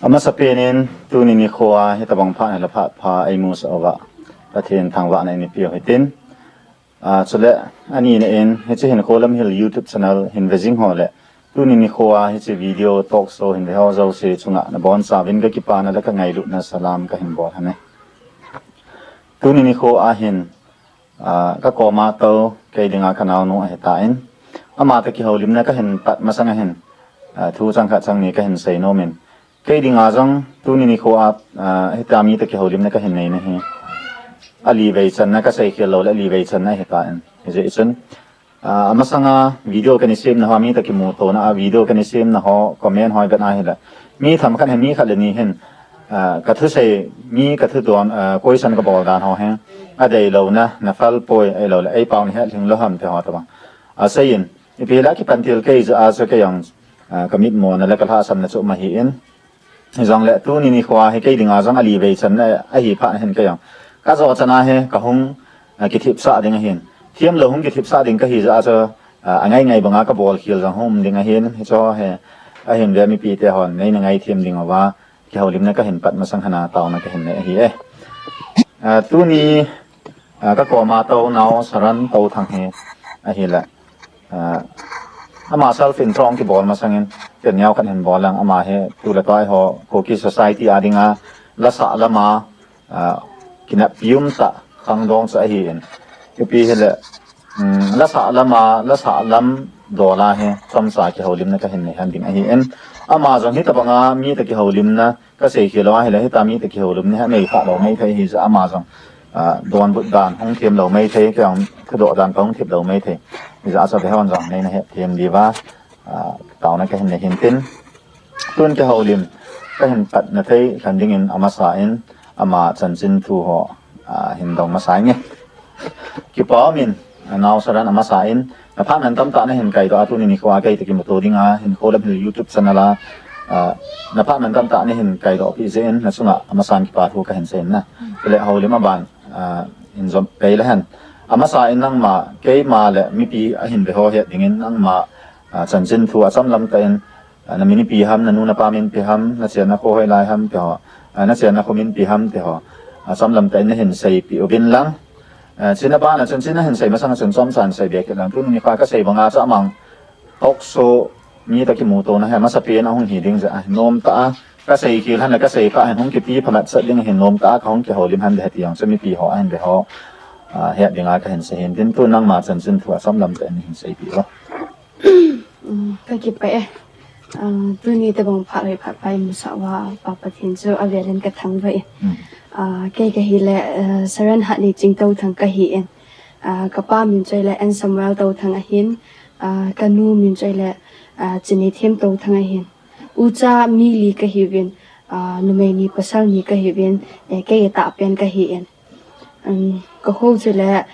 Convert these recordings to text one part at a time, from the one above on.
Ama sa pinin tu ni khoa he tabang pha la pha pha ai mu sa wa pathen thang wa na ni pio hitin chule ani ne en he che HinkhoLamhil YouTube channel hin vejing hole tu ni khoa he che video talk show hin ho zo se chunga na bon sa vin ga ki pa na la ka ngai lu na salam ka hin bol hane tu ni khoa hin ka ko ma to ke dinga kanal no he ta en ama ta ki holim na ka hin pat masanga hin thu chang kha chang ni ka hin sei no men cái đi ngã rằng tu ni khoa hết tam mi ta cái holim na cái hình này nè ali về chân na cái say kia lâu ali về chân na hết ta anh thế chân mà sang video cái này xem na hoa mi ta cái mô tô na video cái này xem na họ comment hỏi cái này là mi thầm cái này mi khá là ni hen cái thứ say mi cái thứ đoàn coi sân cái bầu đàn họ hen đây lâu na phal poi ai lâu là ai bao này hếtถึงlâu hầm thì họ tao say in vì là cái phần tiêu cái giờ cái yang cái mít mồ na là cái thà sắm na chỗ mà hiện rằng lẽ tu ni khoa hay cái đình rằng ali về chân này ai hi pha hen cái yang cái zo chana he ka hung cái thip sa ding hen thiam lo hung cái thip sa ding cái hi za cho ngay ngay banga ka ball khil rằng hom ding hen cho he ai hen le mi pi te hon nei ngay thiam ding wa ki holim na ka hen pat ma sang hana taw na ka hen ne hi tu ni ka ko ma taw naw saran Touthang he ai hi la ama self in trong ki ball ma sanginเป็นยาวกันเห็นบอลลังอามาเฮตุละต้อยหอโคกิสไซตี้อาดิงาละสะละมากินับยุมตะขังดองสะเห็นคือปีเฮละละสะละมาละสะลัมดอลาเฮซ้ำสากิฮาวลิมนะก็เห็นในฮันดิงไอเห็นอามาจังเฮตะบังอามีตะกิฮาวลิมนะก็เสกเฮลว่าเฮละเฮตามีตะกิฮาวลิมเนี่ยในฝาเราไม่ไทยเฮจะอามาจังดอนบุดดานห้องเทียมเราไม่ไทยก็ยังคือดอดานห้องเทียมเราไม่ไทยจะอาศัยไปห้องจังในนะเฮเทียมดีว่าtàu này cái hình này hiện tin tuân cái hậu liêm cái hình phật là thấy khẳng định in amasain ama chân chân thu họ hình đồng masai nhé cái bảo mình nào sau đó amasain là phát hành tâm tạ này hình cái đó tuân ni khoa cái thì cái một tổ đinh HinkhoLamhil YouTube channel là phát hành tâm tạ này hình cái đó bị dễ là xuống amasan cái bảo thu cái hình sen na cái lệ hậu liêm mà bạn hình giống cái là hình amasain năng mà cái mà lệ mi pi hình về họ hiện định năng mà chân chân thu sắm lâm tên na mini pi ham na nu na pa min pi ham na chen na ko hoi lai ham to na chen na ko min pi ham te ho sắm lâm tên na hin sei pi obin lang chen na ba na chen chen na hin sei ma sang chen som san sei be ke lang tu ni pa ka sei banga cha mang tok so ni ta ki mu to na ha ma sa pi na hong hi ding za nom ta ka sei ki han la ka sei pa han hong ki pi phalat sa ding hin nom ta ka hong ki holim han de ti yang se mi pi ho an de ho he ding a ka hin se hin din tu nang ma chen chen thu sắm lâm tên hin sei pi lo cái kịp vậy tôi nghĩ tới bằng phải phải một số và hiện giờ ở Việt Nam cái thằng vậy cái hi là Saron Hatneiching Touthang cái hi cái ba mình chơi là anh Samuel Touthang hiền cái nu mình chơi là Jenny Thiam Touthang hiền ucha mili cái hi viên numeni pasal ni cái hi viên cái tạ pen cái hi cái hồ chơi là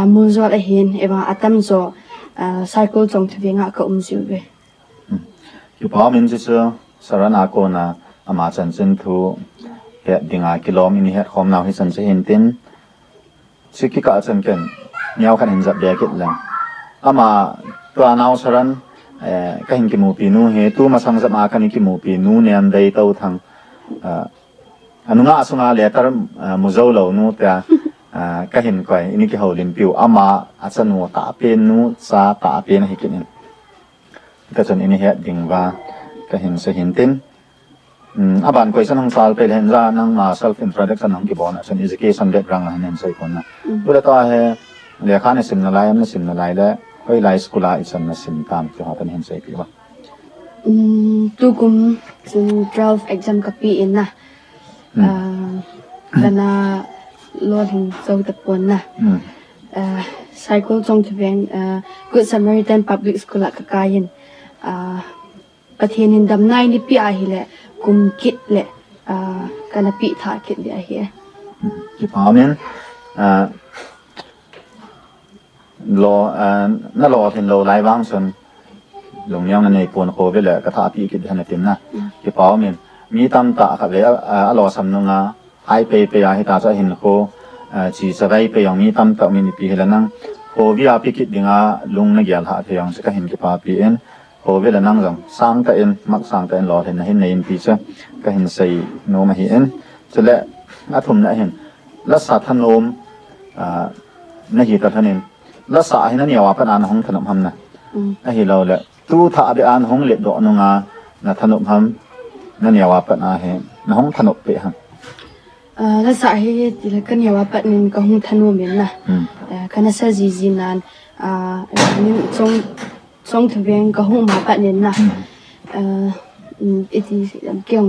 mua gió là hiền và atam gió cycle trong thì ngã có siêu về. Cái bảo mình chỉ cho Saron ako na ama chân chân thu hiện dinga kilom ini hiện khom nào hi chân sẽ hiện tin chỉ cái cả chân cần nhau khăn hiện dập đẹp kết lang ama tua nào Saron cái hình cái mù pinu he tu mà sang dập akan cái mù pinu niam đây Touthang anu nga sunga letter muzau lo nu ta cái hình quay ini cái hậu liêm piu ama asan nu ta pen nu sa ta pen hi kinin cái chân ini hiện ding và cái hình sẽ hiện tin bạn quay sang hàng sal pe hiện ra năng mà self introduction hàng cái bọn sen education background là nên sai con na bữa đó he le khan sim na lai am sim na lai da koi lai school a isan na sim tam cho họ hiện sai pi ba tu cũng 12 exam copy in na lana Lord hình dâu tập quân na cycle trong thì ven Good Samaritan Public School các cái inประเทศนินดำนายนี่ปีอาหิแหละกุมคิดแหละกันปีถาคิดเลยเฮียที่พอมันรอน่ารอถึงรอไล่บ้างส่วนหลงยังในปวนโควิดแหละกระทาปีกิจขนาดเต็มนะที่พอมันมีตำตาขับเลยรอสำนึกไอไปให้ตาจะเห็นโคจีสบายไปอย่างมีตำตามีปีแล้วนั่งโควิดปีกิจดิ่งลุงนักยาหาเทียงสักเห็นกี่ปาปีเอ็น โหเวลานั่งจังสร้างแต่เอ็นมักสร้างแต่เอ็นรอเห็นเห็นในอินพีเช่ก็เห็นใส่โนมาเห็นจะและอาทุมนะเห็นและสัตว์ทนมในหีตัดทนินและสายนั่นเนี่ยว่าเป็นอันของถนนทำนะไอ้เห็นเราเลยตู้ถ้าเป็นอันของเล็ดดอกนงานะถนนทำนั่นเนี่ยว่าเป็นอันเห็นนะของถนนเปะฮะและสายที่ละกันเนี่ยว่าเป็นนินก็หงถนนเหมือนนะคณะเสจีนันนี่ทรงทวีงก็หงมาเป็นนินนะอีที่เกี่ยง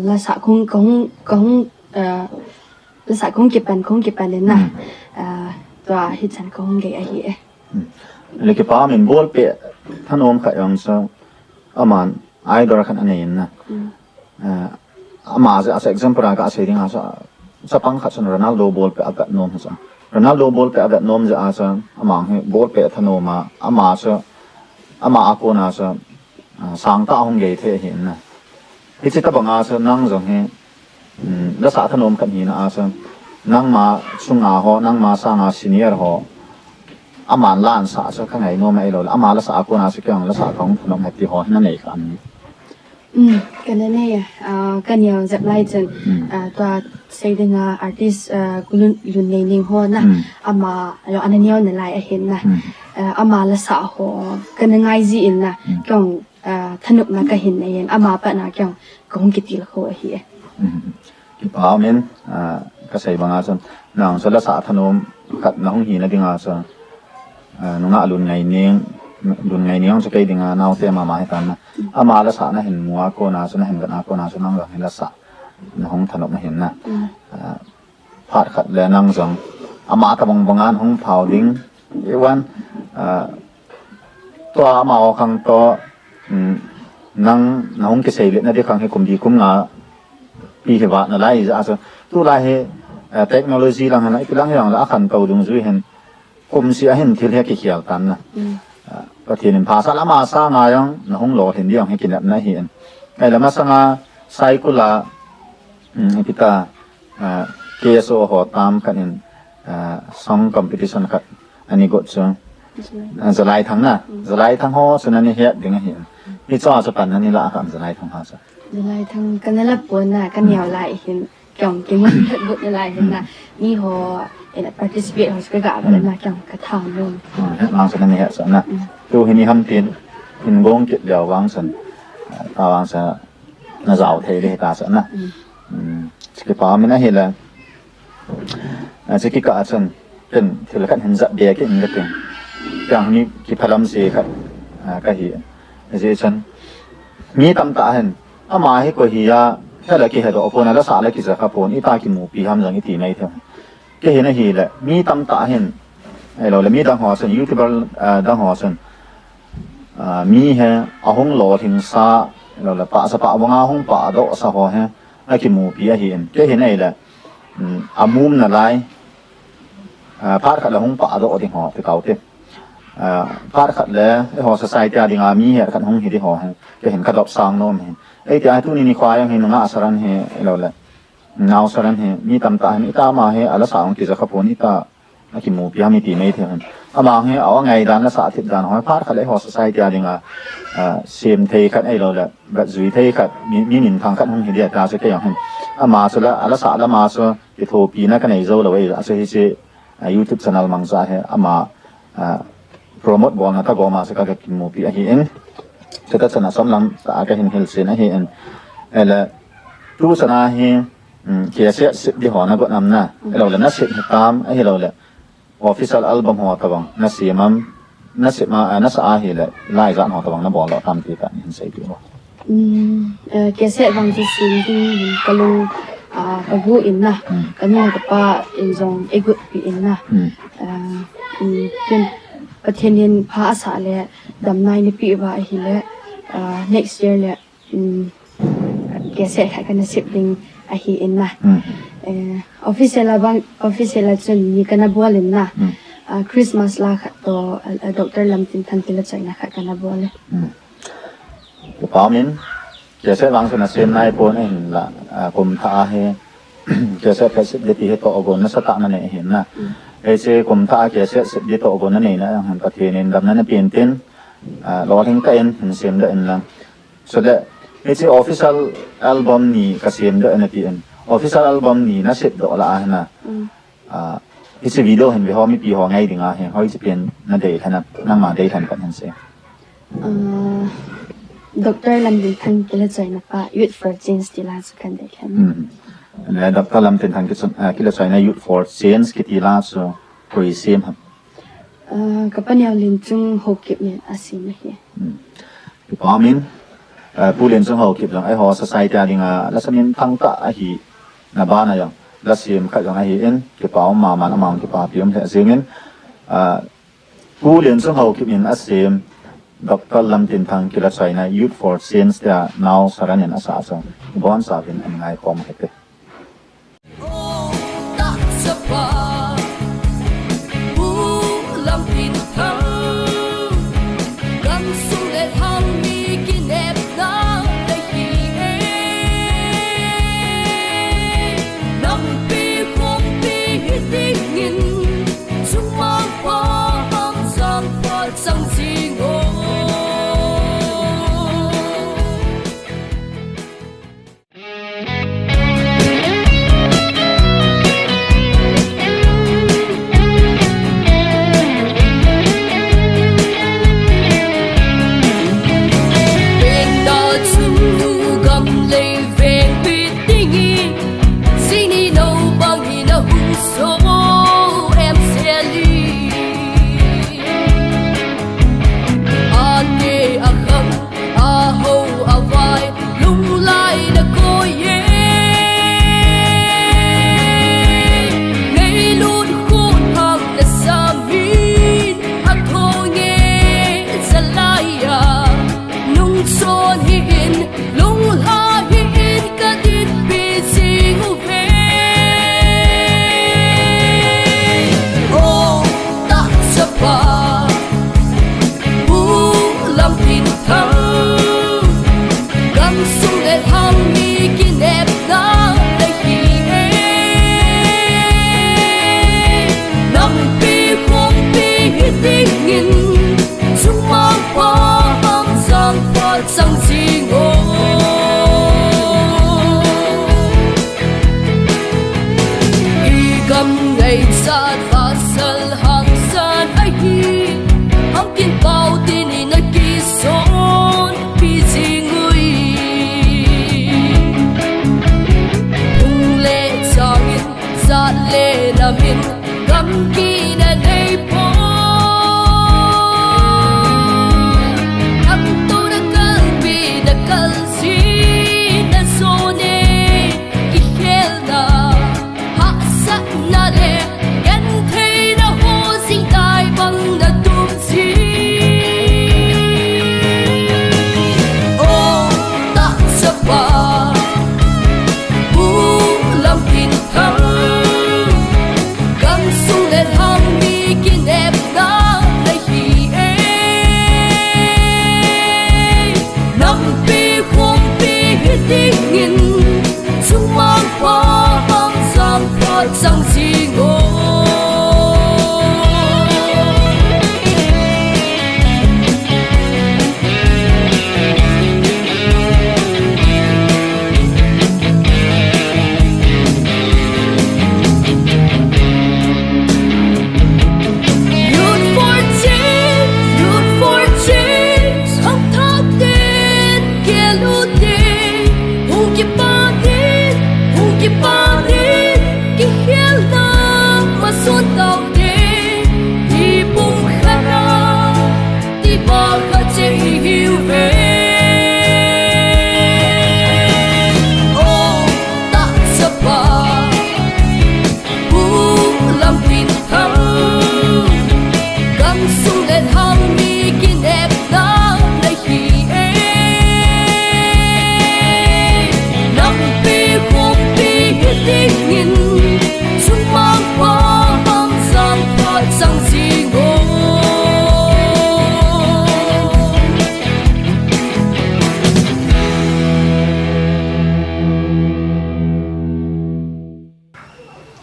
ละสายคงละสายคงเก็บเป็นนินนะตัวฮิจันคงเกยไอ้เหี้ยเลยก็ป้ามันบอลเปะถนนขยันซะอามันไอ้ดอร์ขันอันนี้นะอามาจะอาศัย example ก็อาศัยที่งาจะปังขัดสนโรนัลโดบอลเปะอากาศนมซะโรนัลโดบอลเปะอากาศนมจะอาศัยอามาให้บอลเปะถนนมาอามาจะอามาอากูน่าจะสังตาหงเกยเทเห็นนะที่จะบังอาจะนั่งจังให้และสาถนนกันนี้นะอาจะนั่งมาสุงอาหอนั่งมาสร้างอาซีเนียร์หออามาล้านสาจะข้างไหนโน้มไม่รู้อามาและสากูน่าจะเกี่ยงและสาของถนนแห่งที่หอนั่นเองกันกันนั่นเองกันยาวจับไล่จนตัวเซดิงอาร์ติสกุลุนในนิ่งหัวนะอามาเราอันนี้เอาในไลน์เห็นนะอามาละสาวหัวกันง่ายจีนนะก็ถนนนะก็เห็นในยันอามาปะนะก็คงกิติละหัวเฮียที่ป้าเมนก็ใส่บางอาจารย์นางสละสาถนนกัดน้องหินนะดิ่งอาจารย์น้องอาลุนไงเนียงดุนไงนี้ต้องจะเกิดงานเอาเตะมาให้กันนะอามาละสานะเห็นมัวโกนาสนะเห็นกันอาโกนาสนั่งหลังเห็นละสาห้องถนนไม่เห็นนะพาดขัดแล้วนั่งสองอามาตะบงบางงานห้องเผาดิ้งวันตัวอามาขังตัวนั่งห้องเกษตรเนี่ยที่ขังให้กลุ่มดีกลุ่มงาปีเหวะนั่นไรจะอาจจะตัวไรเทคโนโลยีหลังนั้นอีกหลังอย่างละขันเตาดุงจุ้ยเห็นกลุ่มเสียเห็นที่เรียกเขียวกันนะก็ทีนึงภาษาละมาสร้างมายังน้องหล่อเห็นเดียวให้กินแบบนั้นเห็นไอ้ละมาสร้างไซคุลาพิตาเคสโอหอตามกันซองคอมเพติชันกันอันนี้ก็จะจะไล่ทั้งน่ะจะไล่ทั้งห่อส่วนนั้นนี่เห็นดึงเห็นนี่จ้าจะปั่นนั่นนี่ละกันจะไล่ทั้งห่อซะจะไล่ทั้งกันนั่นละปนน่ะกันเหนียวไล่เห็นจ่องกินมันบุญไล่เห็นน่ะนี่ห่อparticipate ของสกกะแบบนั้นจังกระทำนู่นวางสันนี่ฮะสันนะดูเห็นนี่ทำทีนเห็นวงจุดเดียววางสันวางสันน่าจะเอาเทเลยตาสันนะสกิปาไม่น่าเห็นเลยสกิกะสันเป็นที่ละกันเห็นจะเบียกันก็เป็นอย่างนี้กิพลัมเสียครับก็เห็นเจสันมีตำตาเห็นอามาให้ก็เฮียแค่ละกี่เหตุผลนั้นแล้วสาละกี่สักผลอีตากิมูปีทำอย่างนี้ตีในเท่าก็เห็นนะเห็นแหละมีตำตาเห็นไอ้เราเลยมีดังหอสันยูทูบเบอร์ดังหอสันมีเหรอเอาห้องหล่อถึงซาเราเลยปะสปะวงอาห้องปะดอกสะหอเหรอไอ้กิมูปีเห็นก็เห็นไอ้แหละอามุมนั่นไรพาดขัดแล้วห้องปะดอกที่หอที่เก่าเต็มพาดขัดแล้วไอ้หอสไซต์ที่งามีเหรอขัดห้องเห็นที่หอเหรอก็เห็นขัดดอกซางโน้มเห็นไอ้ที่ไอ้ทุนนี่ควายยังเห็นงาสารันเหรอเราเลยนาวสรันเหมีตำตาเหมีตามาเหอละสาวกิจขับผลนี่ตานักขิมูพิฮามีตีไม่เท่านั้นอามาเหเอาไงด้านละสาธิตด้านหอยพาดขัดเลยหอสไซต์ที่ยังเสียมเทขัดไอ้เราเลยแบบจุยเทขัดมีหนินทางขัดห้องเดียตาจะแค่อย่างนั้นอามาสุดละละสาละมาสุดที่โทปีนักในโซ่เราไว้อาศัยที่ยูทูบช่องมังซาเหอามาโปรโมทบอลนะถ้าบอลมาสักการกิมูพิเห็นจะตัดสนะสมลังตาก็เห็นเฮลเซนเห็นแล้วรู้สนะเห็นเขียนเสียสิบดีหอนะก็นำนะเราเลยนัดเสร็จตามไอ้เราเลยออฟฟิศอัลบั้มหอตะวังนัดเสียมันนัดเสร็จมานัดสะอาดเลยไล่จากหอตะวังนับบอกเราทำตีกันเห็นใส่ดีวะเขียนเสร็จบางทีสิ่งที่กำลังกระบูอินนะกำลังกับป้าอินจงเอกุปีอินนะเป็นประเทศนี้ภาษาเลยดำนายในปีว่าไอ้เลย next year เลยเขียนเสร็จให้กันสิบลิงไอ้เห็นนะออฟฟิศละจนมีกันบัวเลยนะคริสต์มาสละค่ะตัวดร.ลำตินทันทีละใจนะคะกันบัวเลยพร้อมนินเจ้าเสด็จวางสนเสนายปนเห็นละผมท่าเฮเจ้าเสด็จเด็ดที่เหตุอบนนัสตะนั่นเห็นนะไอ้เจ้าผมท่าเจ้าเสด็จเด็ดอบนนั่นเองนะเห็นประเทศนี้ดำนั้นเปลี่ยนเต้น lo hing ka in sem da in lang so that it's official album ni ka sem da na ti in official album ni na set do la na it's a video hin vi ho mi pi ho ngai dinga he hoi pen na dei thana na ma dei than kan han se Dr. Lam Din Thang kila chai na pa youth for change tila su kan dei khan le Dr. Lam Din Thang kila chai na youth for change ki tila so koi sem ha kapan yaw lin chung ho kip ne asin na hi pa min pu len chung ho kip lang ai ho society dinga la samin thang ta a hi na ba na yang la sim kha yang a hi in ki pa ma ma ma ki pa piam the singin pu len chung ho kip in asim Dr. Lam Din Thang kila China Youth for Change there now Saron and asa so bon sa vin an ngai kom hete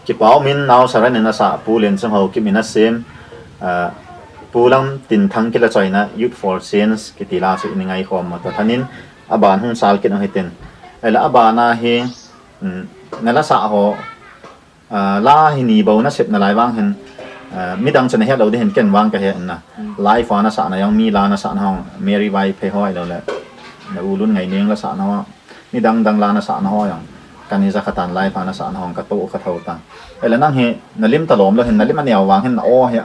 ki pau min now Saron and asa pu len chung ho ki min a sem pulang tintang kila choy na youth for sense kitila si iningay ko mo to tanin aban hung sal kin hitin ela abana hi nalasa ho la hinibaw na sip na laiwang hin midang chen he lo de hin ken wang ka he na life ana sa na yang mi la na sa na hong Mary Vai pe hoi lo le na ulun ngai ning la sa na midang dang la na sa na ho yang kanisa khatan life ana sa na hong ka to ka thau ta ela nang he nalim talom lo hin nalim aniaw wang hin o he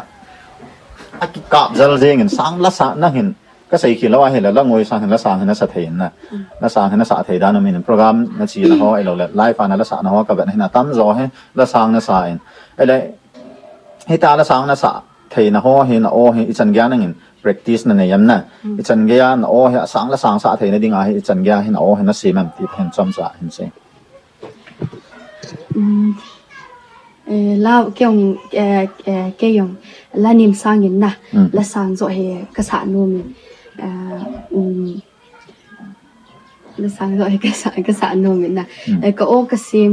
akikap zal jeng sang la sa na hin ka sei khi lawa he la ngoi sang hin la sang hin na sa thein na la sang hin na sa thei dan min program na chi na ho ai lo le live ana la sa na ho ka ben hin na tam zo he la sang na sa in ele he ta la sang na sa thei na ho he na o he i chan gya na ngin practice na ne yam na i chan gya na o he sang la sang sa thei na ding a he i chan gya hin o he na simam ti hen chom sa hin se lao kyong kayong lanim sangin na la sang zo he kasa numi la sang zo he kasa numi na ka o kasim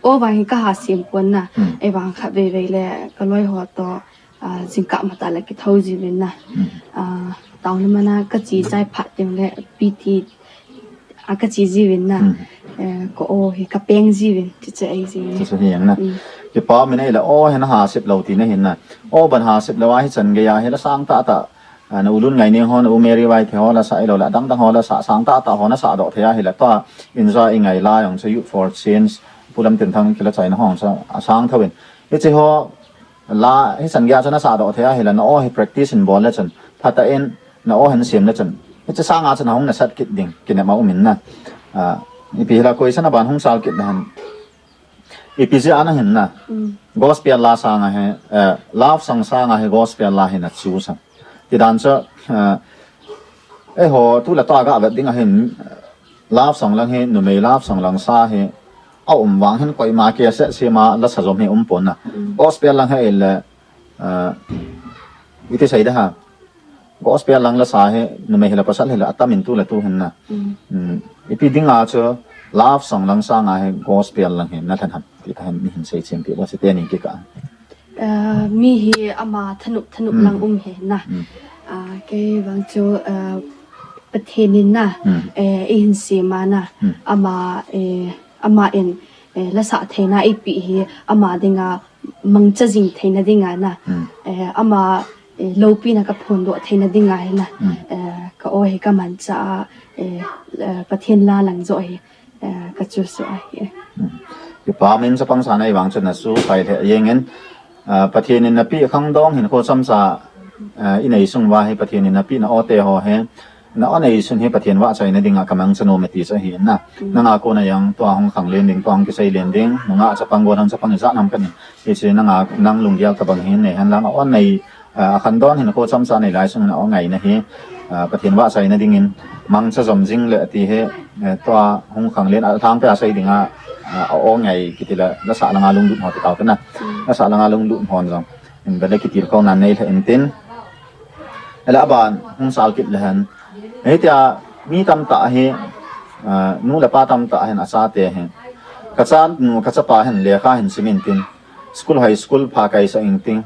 o ba ka hasim pon na e bang kha be be le ka loi ho to jingka mata la ki thoji bin na tawn mana ka chi chai phat yung le pt ka chi ji bin na ko o he ka peng ji bin ti che ai ji ti se hiang na ki pa mi nei la o hen ha sip lo ti na hin na o ban ha sip lo wa hi chan ge ya he la sang ta ta na ulun ngai ni hon u Mary Vai the ho la sa lo la dang dang ho la sa sang ta ta ho na sa do the ya hi la ta enjoy ngai la yong se youth for change pulam tin thang ki la chai na hong sa sang thawin e che ho la hi chan ge cha na sa do the ya hi la na o hi practice in bol la chan phata en na o hen sim la chan e che sang a chan hong na sat kit ding ki na ma u min na ni pi la koi sana ban hong sal kit han ipisi ana hin na gospel la sang he love sang sang he gospel la hin na chu sang ti dan cha e ho tu la ta ga ba ding a hin love sang lang he nu me love sang lang sa he a wang hin koi ma ke se ma la sa zom he pon na gospel lang he le ite sai da ha gospel lang la sa he nu me la pasal he la atamin tu la tu hin na ipi ding a cha love song lang sang a he gospel lang he na than ham ti than ni hin sei chem pi wa se te ni ki ka mi hi ama thanup lang he na ke wang chu pathenin na hin si ma na ama en la sa theina ipi hi ama dinga mangcha jing theina dinga na ama lopi na ka phon do theina dinga he na ka o he ka man cha pathen la lang zo he ka chu su ai ki pa min sa pang sa nai wang chen na su pai the yengen pathen in na pi khang dong hin ko sam sa inei sung wa he pathen in na pi na o te ho he na o nei sun he pathen wa chai na dinga kamang chano me ti sa hi na na nga ko na yang to hong khang len ding tong ki sai len ding nga cha pang go hang cha pang za nam kan ni che na nga nang lung dia ka bang hin ne han lang o nei khan don hin ko sam sa nei lai sung na o ngai na he pathen wa chai na ding in mang cha zom jing le ti he to hong khang len a thang pa sai dinga o ngai kitila la sa langa lung du ho ta ka na la sa langa lung du hon jong in ba le kitir ko na nei in tin ala ban hong sal kit lehan e tia mi tam ta he nu la pa tam ta hen asa te he ka chan nu ka cha pa hen le kha hen simin tin school high school pha kai sa ing ting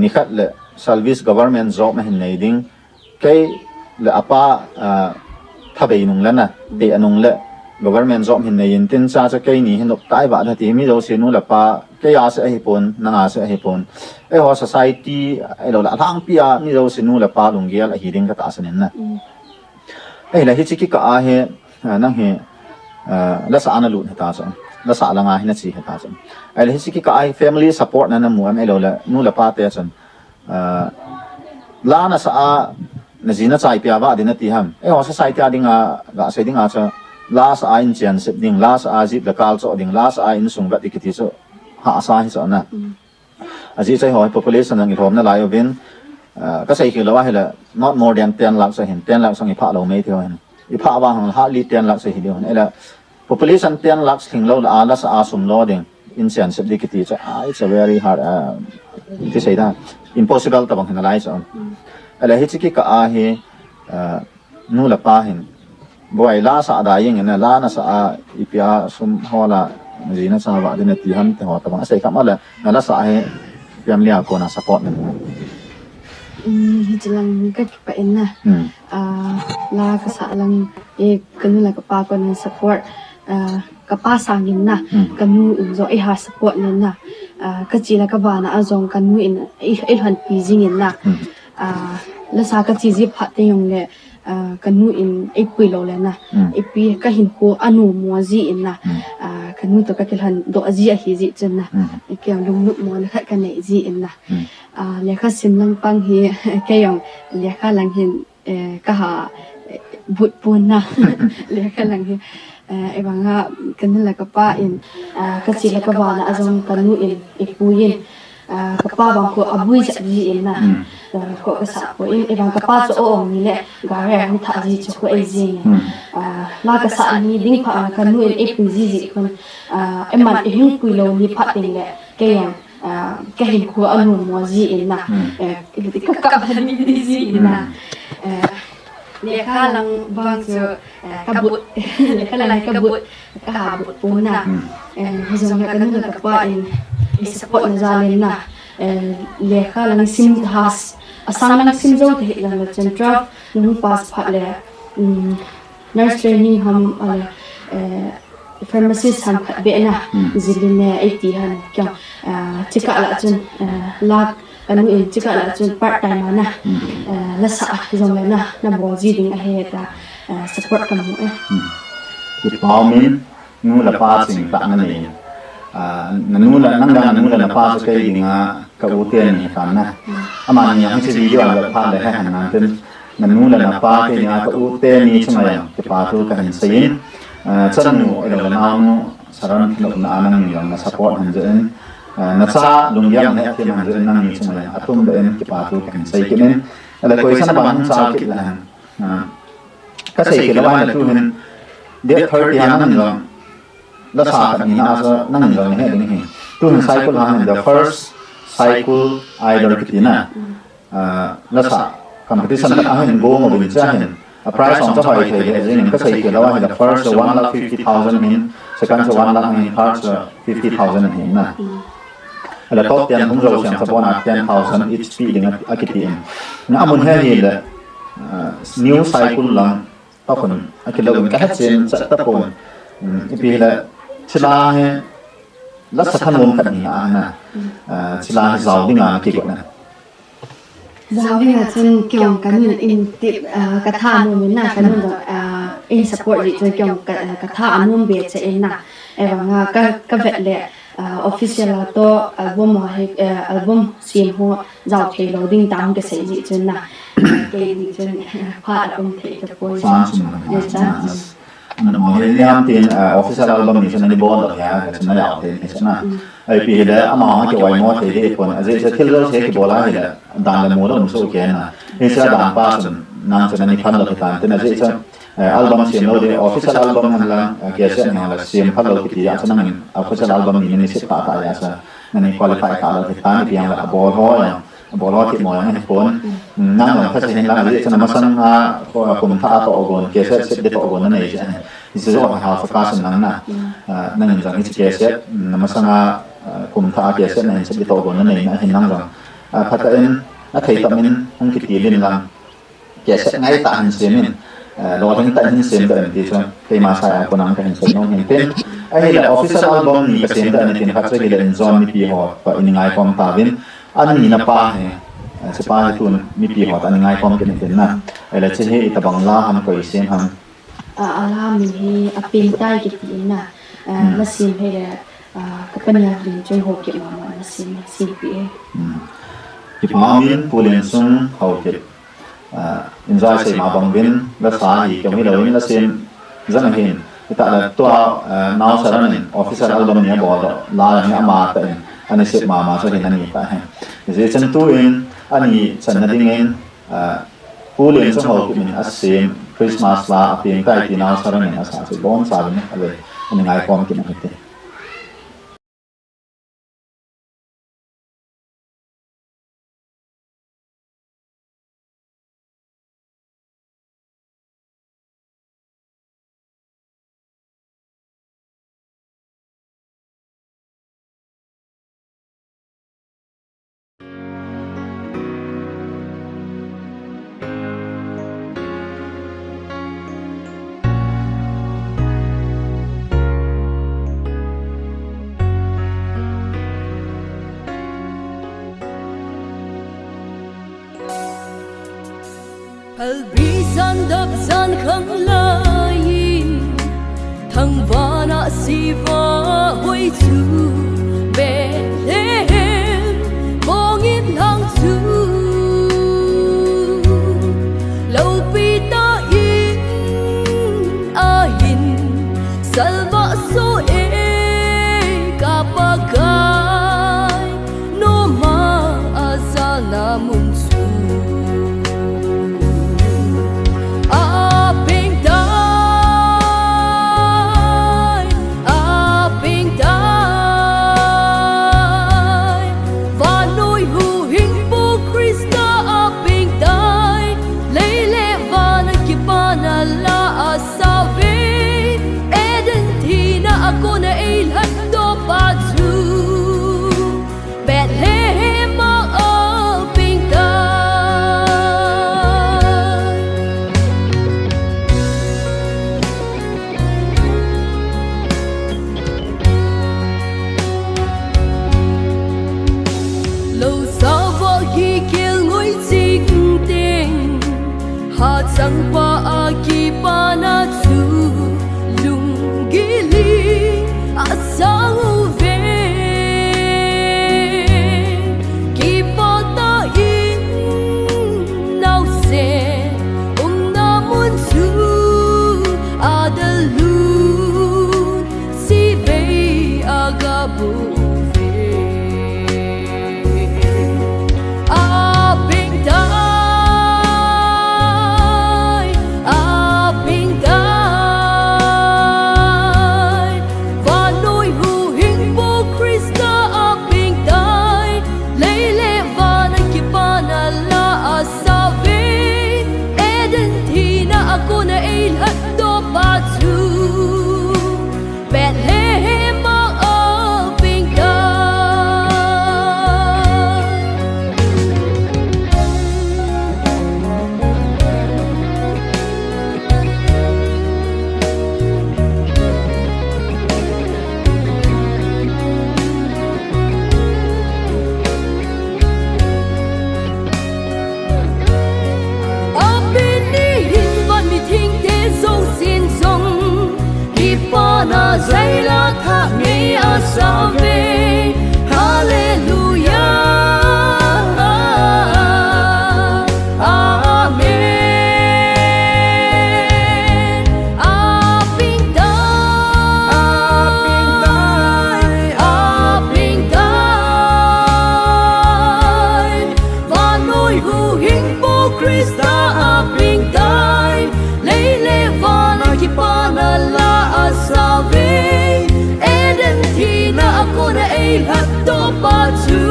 ni khat le service government job hen nei ding kai le apa thabei nung la na te anung le government job hin nei tin cha cha kai ni hin op tai ba tha ti mi jo se nu la pa ke ya se hi pon na nga se hi pon e ho society e lo la thang pia mi jo se nu la pa lung gel a hi ding ka ta sanin na e la hi chi ki ka a he nang he la sa ana lu ta sa la sa la nga hi na chi ta sa e la hi chi ki ka ai family support na na mu am e lo la nu la pa te chan la na sa na zina chai pia ba din na ti ham e ho society adinga ga se dinga cha last a in chen sip ding last a zip the kal cho ding last a in sung ba tikiti so ha sa hi so na aji chai hoi population ang irom na layo bin ka sai ki lawa hela not more than 10 lakh sa hin 10 lakh sang i pha lo me thio hin i pha ba hang ha li 10 lakh sa hi dion ela population 10 lakh thing lo la la sa sum lo ding in chen sip dikiti cha it's a very hard ti sai da impossible ta bang hin lai so ela hi chi ki ka a he nu la pa hin boy la sa da yeng na la na sa ipia sum hola jina sa ba din ti han te ho ta ba sai kam ala na la sa he family ko na support na hijilang kakipain na. La kasalang kanula kapako ng support kapasangin na kanu inzo iha support na kachila kabana azong kanu in ilhan pizingin na lasa kachizi phate yung le kanu in ipilo le na ipi kahin ko anu mozi in na kanu to kakilhan do azi a hizi chen na ikyang lumnup mo na khat kanai zi in na lekha simlang pang hi kayong lekha lang hin kaha but pun na lekha lang hi ibanga kanila kapain kachila kabana azong kanu in ipuyin kapa bang ko abui sa ji in na ko kasa ko in ibang kapa so o ni le gare ni tha ji chu ko ai ji la ka sa ni ding pha kanu in ipu ji ji kon eman hin puilo ni pha ting le kayang kahin ko anu mo ji in na ka ka ni ji in na lekha lang bang so kabut lekha lang kabut kahabut puna hizong ka kanila kapain support na zalin na lekha lang sim has asang lang sim zo the lang central nung pass phat le nurse training ham ale pharmacist han phat be na ziline 80 han kyang chika la chun lak anu in chika la chun part time na la sa zong le na boji ding a he ta support kam mo Paumin nu la pa sing ta na ni nanu la nang dang nanu la pa sa kai dinga ka uten ni kan na ama ni ang si video la pa le han nan ten nanu la pa ke nya ka uten ni chunga ya ke pa tu ka hin sayin chan nu ela na nu saran lo na anang ni na support han jen na sa lung yang ne ke man jen nang ni chunga ya atum da en ke pa tu ka hin sai ke nen ala koi san ba han sa ke la ka sai ke la ba na tu hin de 30 han nan la sa ni na sa nang ni he ni tu cycle han the first cycle idol kitina la sa competition ka han go mo bin cha hen a price on the high the jing ka sai ke la wa the first 1,50,000 in second 1,00,000 in third 50,000 in na la top 10 hung ro siam sabona 10,000 each p ding a kiti na amun he ni la new cycle lang pa kon akilo ka chen sa ta pon ipi la chila he la sa khan lom kan ni na chila he zaw ding a ki ko na zaw ding a chen kyong kan in tip ka tha mo min na kan do in support ri chen kyong ka tha anum be che in na ebanga ka vet le official to album sim ho zaw thei loading down ke sei ji chen na ke ni chen pha album thei ka poi na mo le yam tin official album ni chen ni bon ya chen na ya te ni chen na ai pi le ama ke wai mo te de pon a je se thil ro se ke bola he da dan le mo lo so ke na ni sa dan pa chen nan chen ni phan lo ta te na je chen album sim lo de official album han la ke se na la sim phan lo ki ya chen na official album ni ni se pa ta ya sa na ni qualify ka lo ta ni yang la bo ho ya bo lo ti mo yang he pon nang la ta se hen la je chen ma sang a ko kum tha to ogon ke se de to ogon na nei je is zo ha fa ka san nang na nang jang ni ke se na ma sang a kum tha ke se na se de to ogon na nei na hin nang jang pha ta en na thei ta min hong ki ti lin lang ke se ngai ta han se min lo thang ta hin sem da ti so ke ma sa ko nang ka hin se no hin ten ai la official album ni ka sem da ni tin kha che ge len zon mi pi ho pa in ngai kom ta vin an ni na pa he se pa tu mi pi ho ta ni ngai kom ke ni tin na ai la che he ta bang la ham ko i sem ham ala min hi apin tai ki ti na la sim he le ka panya ri choi ho ke ma la sim pi ki pa min pulen sung ho ke enjoy se ma bang bin la sa hi ke mi lo ni la sim zan hin ta la to now saran official album ni bo la ni ama ta ani se ma so hin ani ta he je chen tu in ani chan na ding in pulen sung ho ke min asim Christmas la aping kai ti now saran ni asa se bon sa ni ale ani ngai kom ki na te San đập gian khăng lain thằng vana si va hoi chu Bethlehem bong in hang chu lâu pi ta in a hin salva so e kapagai no ma azana mun chu sang pa akipa na chu lung gili asang uve kipa ta in nau se na mun chu adalu si be agabu Zayla tha nge asave hallelujah amen aping dai và nôi hu hình bo Krista aping dai lấy lệ và na kipana la asave ako na ay hatto pa chu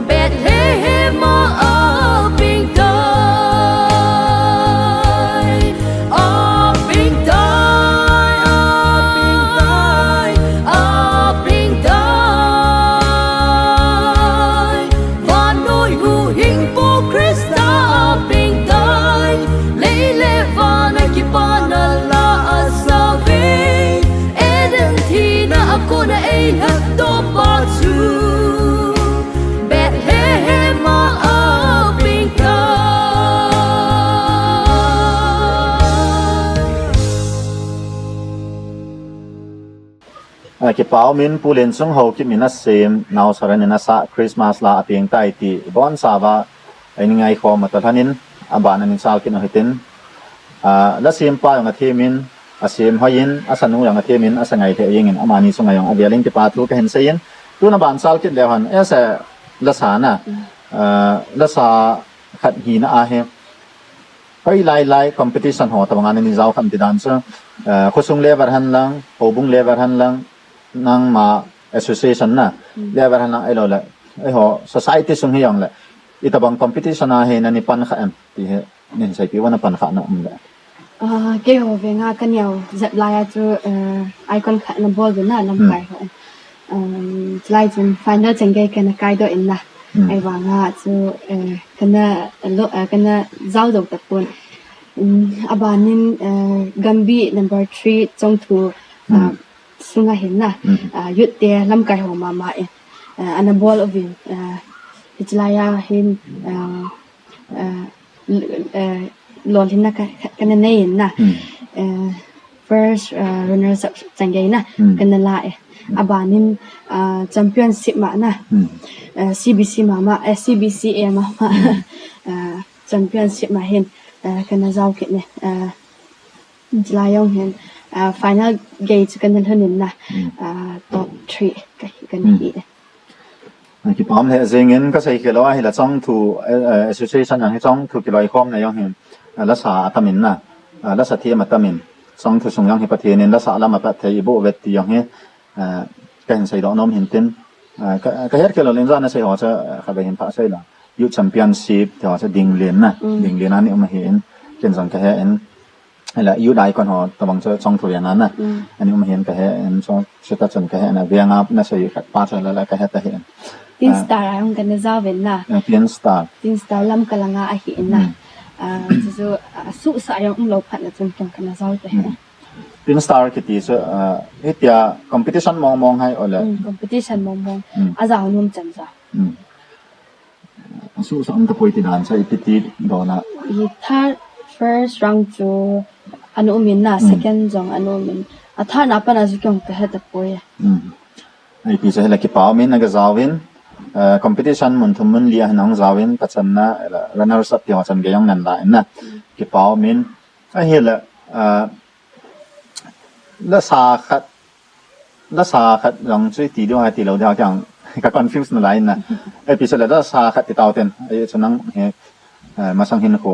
Bethlehem aping dai aping dai aping dai và nôi hu hình po Krista aping dai lấy lệ và na kipana la asave ako na ay hatto pa chu Bethlehem aping dai ki pau min pulen sung ho ki mina sem naw saran na sa Christmas la aping tai ti bon sawa ai ngai kho matalhanin aban anin sal kin hitin la sem pa nga themin asim hoyin asanu yang athemin asangai the yengin amani sungayong avialing ti patlu ka hensayin tuna ban sal kit lehan esa lasana lasa khat hi na a he kai lai competition ho tawangan ni jaw kham ti dancer khosung lever han lang hobung lever han lang nang ma association na lever han lang elo la ai ho society sung hiyang la itabang competition a he na ni pan kha am ti he nin sai pi wana pan kha na la cái hồ về nga cái nhiều dẹp lại cho icon khát nó bol với na làm phải rồi lại trên final trên cái đó in là ai vào nga cho cái na giao đầu tập quân abanin Gambi number 3 trong thu sunga hin na yut te lam kai ho mama an ball of in hitlaya hin ลอนที่นักกันนั่นเองนะfirst runners up จังไงนะกันนั่นละอาบานินchampionship มานะCBC มาCBCA มา championship มาเห็นกันนั่นเจ้าเกิดเนี่ยจลายองเห็นfinal gate กันนั่นเท่านั้นนะtop 3กันนี่กี่พร้อมเลยจริงงั้นก็ใช้กี่ร้อยให้ละจ้องถูassociation อย่างให้จ้องถูกกี่ร้อยคอมในยองเห็นรักษาตามินนะรักษาที่มาตามินจ้องถูกส่งยังให้ประเทศนี้รักษาละมาประเทศโบเวทีอย่างให้ก็เห็นใส่ดอกน้อมเห็นเต็มก็เห็นกี่เราเล่นร้านนั้นใส่หัวจะขับไปเห็นพระใช่หรอยุทธแชมเปี้ยนชิพที่หัวจะดิ่งเลียนนะดิ่งเลียนนั้นนี่มาเห็นเช่นสังก็เห็นอะไรยุทธได้ก่อนหัวตะวังจะจ้องถูกอย่างนั้นนะอันนี้มาเห็นก็เห็นจ้องชุดตัดจนก็เห็นนะเวียงอัพน่าใส่ขัดป้าใช่แล้วก็เห็นแต่เห็นtin star ang kana zawin na tin star lam kalanga a hi na so su sa yung lo phat na chung chung kana zaw te tin star kiti so hetia competition mong hai ola competition mong a zaw num chan za su sa ang tapoi ti dan sa ipiti do na I third first round to anu min na second jong anu min a third na pa na ju kyong te ha tapoi ai pi sa hela ki paw min na ga zawin competition mun thum mun lia hanang zawin pachan na runners up ti chan ge yong nan la na ki paw min a hela la sa khat long chui ti do ha ti lo da kyang ka confuse na line na ai pi sa la sa khat ti taw ten ai chanang he masang hin ko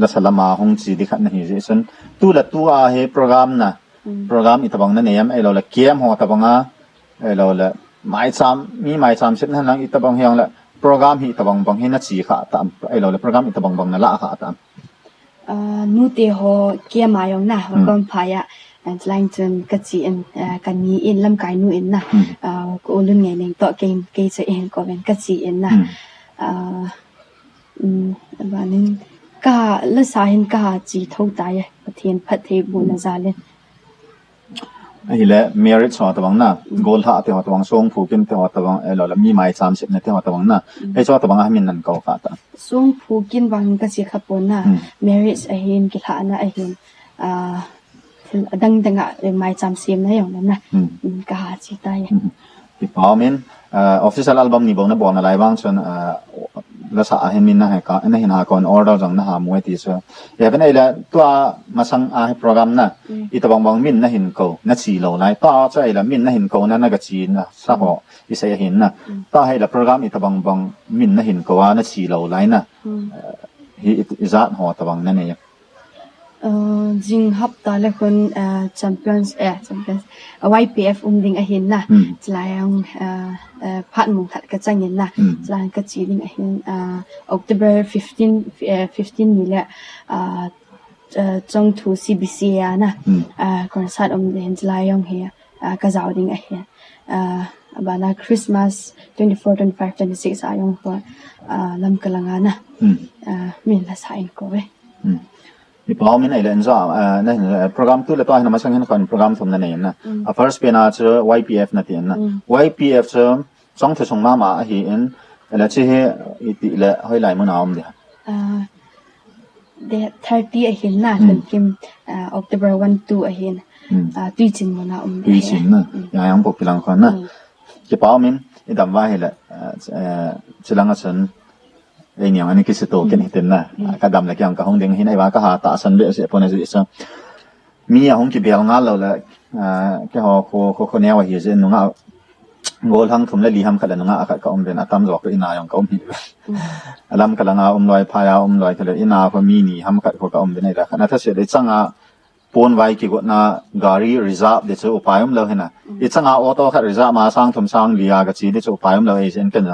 la salama hong chi di khat na hi je san tu a he program itabang na neyam ai lo la kiem ho tabanga ai lo la mai cham sit na lang itabang hyang la program hi tabang bang hi na chi kha tam ai lo la program itabang bang na la kha tam nu te ho kiem ma yong na kon phaya and lang chen ka chi in kan ni in lam kai nu in na ko lun nge ning to ke se en ko ben ka chi in na ba nin ka la sa hin ka chi thau ta ye pathian phat the bu na za len ai le merit so tabang na goal ha te tabang song phu kin te tabang elo la mi mai cham sit na te tabang na ai so tabang ha min nan ko ka ta song phu kin bang ka chi khapon na merit a hin ki tha na a hin dang mai cham sim na yong na ka ha chi ta ye ki pa min official album ni bo na bon lai bang chon la sa a hin min na ha ka na hin ha kon order jang na ha moi ti so ya ben ai la tua masang a program na itabang bang min na hin ko na chi lo lai ta chai la min na hin ko na ga chi na sa ho I say hin na ta hai la program itabang bang min na hin ko wa na chi lo lai na hi izat ho tabang na ne jing hap ta le kon champions YPF ding a hin na tlayang phat mung khat ka changin na tlang ka chi ding a hin October 15 ni le chong thu CBC ya na concert den tlayang he ka zaw ding a hin abana Christmas 24 25 26 ayong ko lam kalanga na min la sain ko we I pa min ai len za na program tu le to na masang hin kon program thum na ne na a first pe na chu YPF na tin na YPF chu song thu song ma hi in la chi he ti le hoi lai mo na om de the 30 a hin na kan kim October 1 2 a hin tui chin mo na tui chin na ya yang po pilang kon na ki pa min I dam wa he la chilang a chen ai nyang ani kisi to ken hitin na kadam la kyang ka hong ding hin ai wa ka ha ta san be se pone se so mi ya hong ki bel nga lo la ke ho ko ne wa hi je nu nga gol hang thum la li ham khala nu nga ka om ben atam zo ko ina yong ka om hi alam kala nga loi pha ya loi khala ina ko mi ni ham ka ko ka om ben ai la na tha se de changa pon vai ki go na gari reserve de chu upayom lo hena I changa auto kha reserve ma sang thum sang liya ga chi de chu upayom lo ai sen ken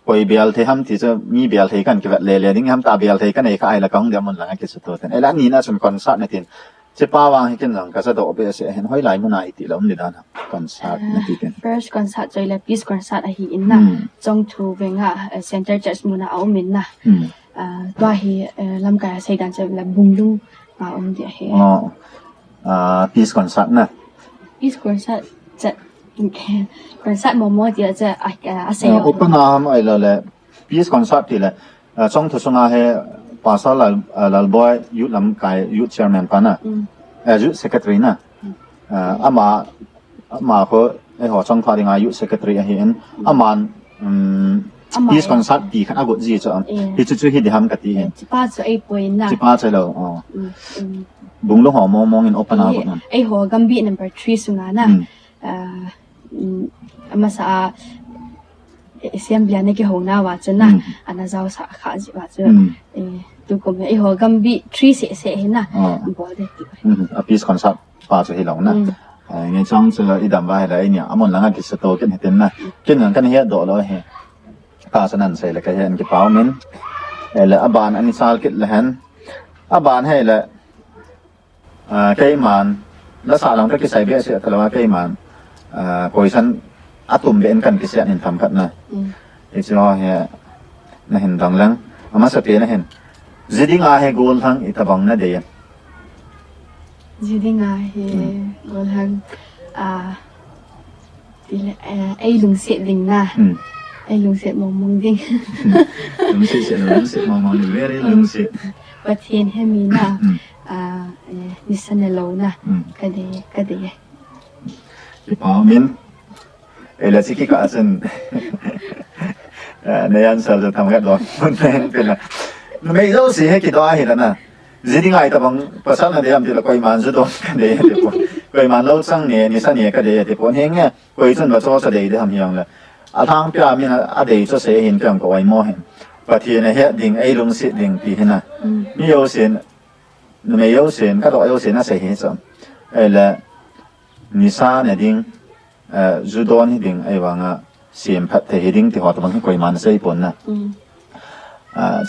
koi bel the ham ti chu mi bel the kan ki le ding ham ta bel the kan ai ka ai la kong de mon la ki chu to ten ai la ni na chun concert na tin che pa wa hi ken lang ka sa do be se hen hoi lai mo na iti lo ni dan concert na ti ten first concert joy la peace concert a hi in na chong thu venga center church mo na au min na to hi lam ka sai dan che la bunglu ma de he peace concert na peace concert che concert mo dia che a se open am ai la le peace concert ti le trong thu sung he pasal lalboy youth lam kai youth chairman pana youth secretary na ama ko ho trong thwa dinga youth secretary hi en aman peace concert ti khan agot ji cho hi chu hi diham ka ti hen pa cho ai point na chi pa che lo bung lo ho mong in open agot na ai ho gambi number 3 sunga na ama sa assembly ne ki ho na wa chana ana zaw sa kha ji wa chu tu ko me ai ho gambi 3 se he na bo de ti a peace concert pa cho hi lo na nghe trong sự idam vai là anh amon langa ki sa to ken heten na ken ngan kan he do lo he pa sanan sai la ka hen ki pau min la aban ani sal kit la hen aban he la kai man la sa lang ka ki sai be se talawa kai man poison atum ben kan ki se nin tham khat na ichlo he na hin dang lang ama sa pe na hen ziding a he gol thang itabang na de Jadi he gol hang tila ai lung set ding na ai lung set mong ding lung set mong very lung set patien he mi na nisan lo na kade ki pa min ela siki ka asen nayan sal jo tham ga do mun pen la me zo si he ki do a hi la na zidi ngai ta bang pasal na de am tila koi man zo do de de po koi man lo sang ne ni sa ne ka de de po heng ne koi chun ba cho sa de de ham yang la a thang pya mi na a de cho se hin kyang ko wai mo hen pa thi na he ding ai lung si ding pi hina mi yo sen no me yo sen ka do yo sen na se he so ai la ni sa ne ding zu don hi ding ai wanga sim phat the ding ti ho ta bang koi man sei pon na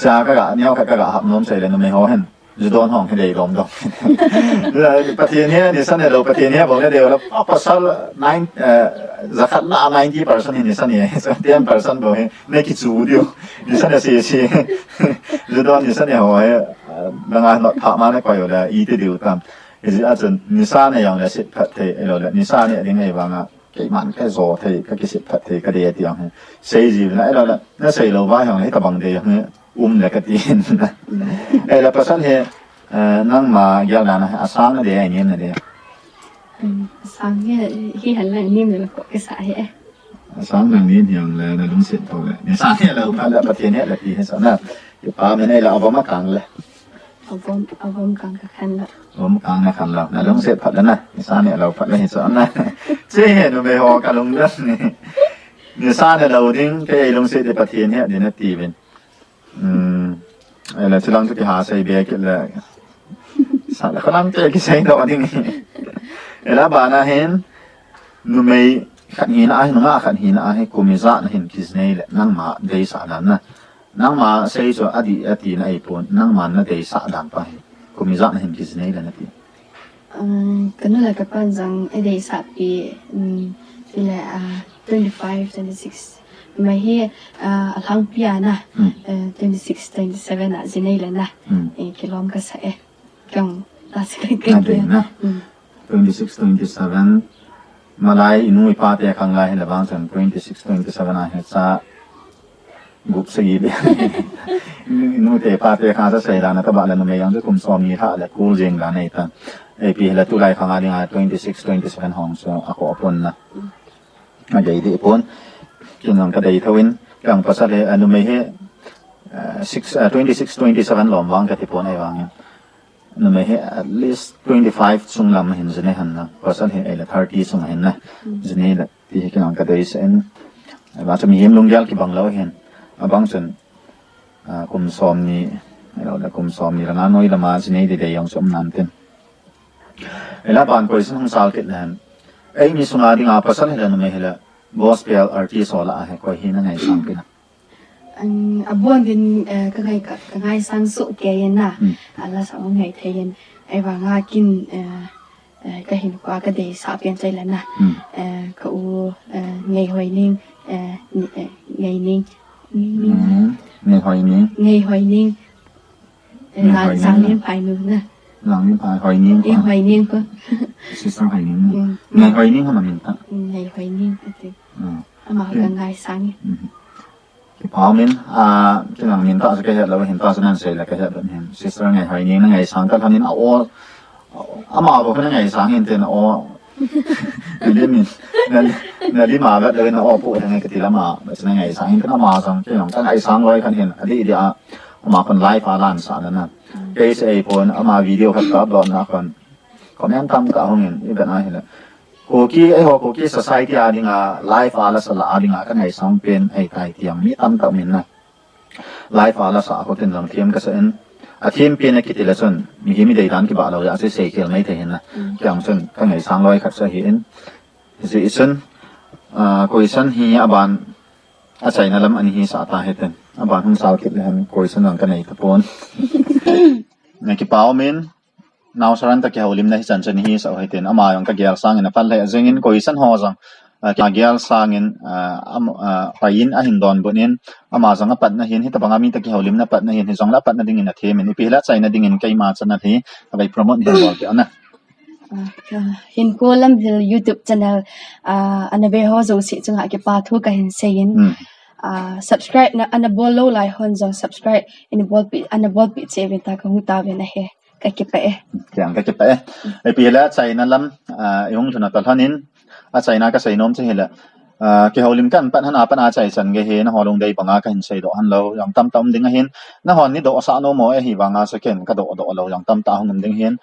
cha ka ga nyao ka ga hap nom sei le no me ho hen zu don hong he dei dom dom la patien he ni san lo patien he bong de la pasal 9 zakat na 90% ni san ye 10% bo he ne ki chu dio ni san se se zu don ni san ho he nga no tha ma ne ko yo la I ti diu tam is a chen ni sa ne yang la sit phat the lo la ni sa ne ding ai ba nga cái man cái gió thì cái sự thật thì cái đề tiếng xây gì lại là nó xây lâu vai hàng ấy tập bằng đề là cái tiền ấy là pasal he nang mà giờ là sáng đề anh em này sáng khi hắn là niêm là có cái xã hệ sáng là niêm là đúng sự thôi này sáng này là phải là bắt tiền là gì hết sao nè cái ba bên này là ông mắc càng là ông càng cái khăn là ông càng là khăn là đúng sự thật đó nè sáng này là phải là hết sao nè chế nó mới họ cả lông đất này người sáng này đầu tiên cái lông sự để bắt tiền hết để nó tì bên là chỉ làm cho cái hà xây bè cái là sao là không làm cái xây đó đi là bà na hen nó mới khăn hiền ai nó ngã khăn hiền ai cũng mới ra nó hiền cái này là năng mà để sao đàn năng mà xây cho adi này pun năng mà nó để sao đàn phải cũng mới ra nó hiền cái này là nè cái nó là các bạn rằng ai để sao thì là 25, 26 mà hi lang pia na 26, 27 na zinay na kilom ka sa kung nasa kaya 26, 27 malay inu ipate kang lahi labang san 26, 27 na sa group sa gibi inu te ipate kang sa sayla na tabala no mayang kum som ni ha la cool jing la na ita pi la tulay kang aling 26, 27 hong so ako apon na ajay di ipon kinang kaday thawin kang pasal he anu may he 26, 27 lomwang katipon ay wangin no may he at least 25 sung lam hin zinehan na pasal he ay la 30 sung hin na zine la ti kinang kaday sen ba sa mihim lungyal ki banglaw hin abang sen kum som ni la kum som ni la noy la ma zine de yang som nantin ela ban ko isang sal kit lan ay mi sunga ding pasal he no may he la gospel artist wala ay ko hina ngay sang pina ang abuang din kagay sang su kaya na ala sa ngay thayen ay wa nga kin kahin kwa ka de sa pian chai la na ka u ngay hoy ning ngay ning ngay hoy ning la sang nin pai nu na lang nin pai hoy ning ko si sang hoy ning ngay hoy ning ha min ta ngay hoy ning ati ama ka ngay sang ki paumin kinang minta sa kaya lawa hinta sa nan sila kaya don hin sister ngai hai ni ngai sang ka thanin o ama bo kana ngai sang hin ten o limin na lima ga le na o pu ngai ka tilama ba sa ngai sang hin kana ma sang kinang ka ngai sang loi kan hin adi dia ama kon live alan sa na case a pon ama video khat ka blog na kon comment tam ka hongin iban a hin kuki ai ho kuki society adinga life ala sa la adinga kan ai sang pen ai tai tiam mi tam ta min na life ala sa ko tin lang thiam ka sa en a thiam pen ki tilason mi hi mi dei dan ki ba lo ya se se khel mai the hin na kyang sun kan ai sang loi khat sa hi en ji sun question hi aban a chai na lam ani hi sa ta heten aban hum sal kit le han question ang kan ai ta pon na ki pao min now saran ta kya ulim na hi chan hi sa hiten ama yong ka gyal sang in pal le zengin question ho jang kya gyal sang in pain a hin don bonin ama jang pat na hin hi ta banga mi ta kya ulim na pat na hin hi jong la pat na ding in a the min ipila chai na ding in kai ma chan na thi bai promote hi bol ke ana HinkhoLamhil YouTube channel anabe ho zo si chunga ke pa thu ka hin sein subscribe na anabol lo lai hon jong subscribe in bol pi anabol pi che ve ta ka hu ta ve na he ka ke pa kyang ka ke pa ai pila chai na lam yong thuna ta thanin a chai na ka sai nom che hela ke holim kan pan hana pan a chai chan ge he na holong dei banga ka hin sei do han lo yang tam tam ding a hin na hon ni do sa no mo e hi wanga sa ken ka do lo yang tam ta hong ding hin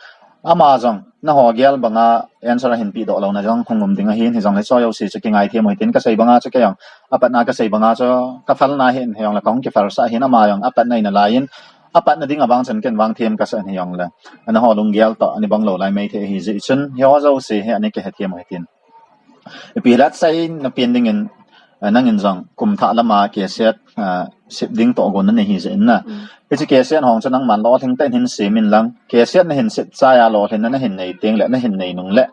ama jong na ho gyal banga answer hin pi do lo na jong hongum ding a hin hi jong le so yo si che ngai thiam hitin ka sei banga che ke yang apat na ka sei banga cho ka fal na hin he yong la kong ke fal sa hin ama yong apat nai na lain apat na ding abang chen ken wang thiam ka sa hi yong la ana ho lung gyal to ani bang lo lai mai the hi ji chun yo zo si he ani ke he thiam hitin pi lat sai na pin ding in nangin jong kum tha lama ke set sip ding to gon na hi zin na ichi ke set hong chanang man lo thing ten hin simin lang ke set na hin sit cha ya lo hin na hin nei teng le na hin nei nung le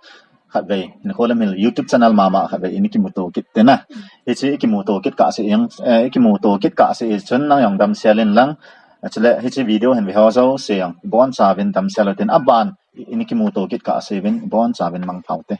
khat bei HinkhoLamhil YouTube channel mama khat bei ini ki muto kit te na ichi ki muto kit ka se yang ki muto kit ka se chun na yong dam selin lang achile hichi video hen ho zo se yang bon cha vin dam selatin aban ini ki muto kit ka se vin bon cha vin mang thau te